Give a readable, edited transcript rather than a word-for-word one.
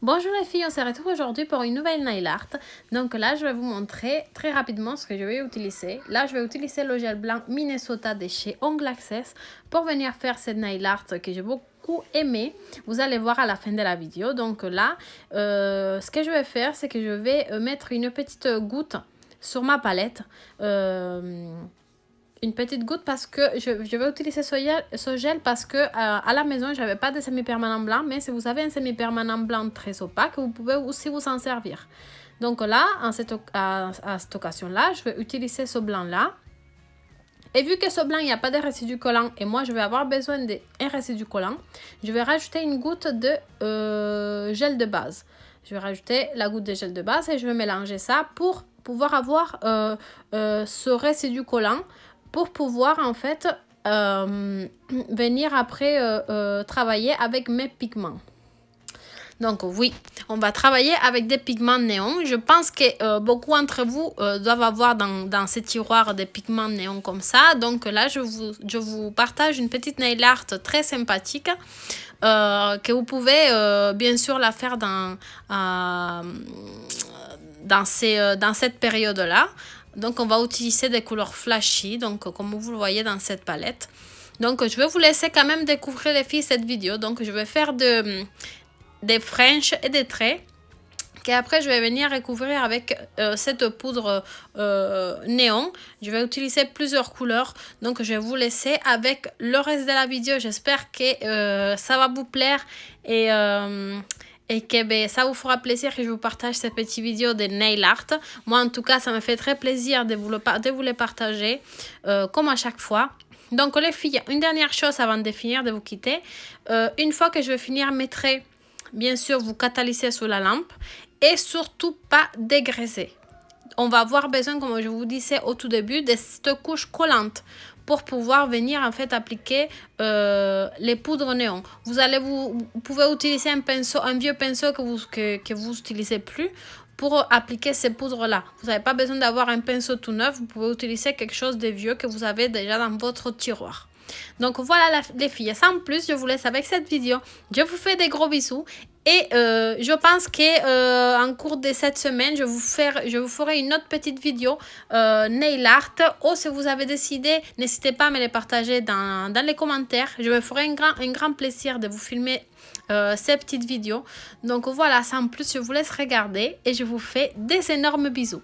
Bonjour les filles, on se retrouve aujourd'hui pour une nouvelle nail art. Donc là, je vais vous montrer très rapidement ce que je vais utiliser. Là, je vais utiliser le gel blanc Minnesota de chez Ongle Access pour venir faire cette nail art que j'ai beaucoup aimé. Vous allez voir à la fin de la vidéo. Donc là, ce que je vais faire, c'est que je vais mettre une petite goutte sur ma palette. Une petite goutte parce que je vais utiliser ce gel parce que à la maison j'avais pas de semi-permanent blanc, mais si vous avez un semi-permanent blanc très opaque, vous pouvez aussi vous en servir. Donc là, à cette occasion là, je vais utiliser ce blanc là. Et vu que ce blanc, il n'y a pas de résidu collant et moi je vais avoir besoin d'un résidu collant, je vais rajouter une goutte de gel de base. Je vais rajouter la goutte de gel de base et je vais mélanger ça pour pouvoir avoir ce résidu collant, pour pouvoir en fait venir après travailler avec mes pigments. Donc oui, on va travailler avec des pigments néons. Je pense que beaucoup d'entre vous doivent avoir dans ces tiroirs des pigments néons comme ça. Donc là, je vous partage une petite nail art très sympathique que vous pouvez bien sûr la faire dans cette période-là. Donc on va utiliser des couleurs flashy, donc comme vous le voyez dans cette palette. Donc je vais vous laisser quand même découvrir les filles cette vidéo. Donc je vais faire des franges et des traits qu'après je vais venir recouvrir avec cette poudre néon. Je vais utiliser plusieurs couleurs, donc je vais vous laisser avec le reste de la vidéo. J'espère que ça va vous plaire et que ça vous fera plaisir que je vous partage cette petite vidéo de nail art. Moi en tout cas ça me fait très plaisir de vous les partager comme à chaque fois. Donc les filles, une dernière chose avant de finir, de vous quitter. Une fois que je vais finir mes traits, bien sûr vous catalysez sous la lampe et surtout pas dégraisser. On va avoir besoin, comme je vous disais au tout début, de cette couche collante pour pouvoir venir en fait appliquer les poudres néon. Vous pouvez utiliser un vieux pinceau que vous n'utilisez plus pour appliquer ces poudres là. Vous n'avez pas besoin d'avoir un pinceau tout neuf, vous pouvez utiliser quelque chose de vieux que vous avez déjà dans votre tiroir. Donc voilà les filles, sans plus, je vous laisse avec cette vidéo. Je vous fais des gros bisous. Et je pense que en cours de cette semaine, je vous ferai une autre petite vidéo nail art. Ou si vous avez décidé, n'hésitez pas à me les partager dans les commentaires. Je me ferai un grand plaisir de vous filmer ces petites vidéos. Donc voilà, sans plus, je vous laisse regarder et je vous fais des énormes bisous.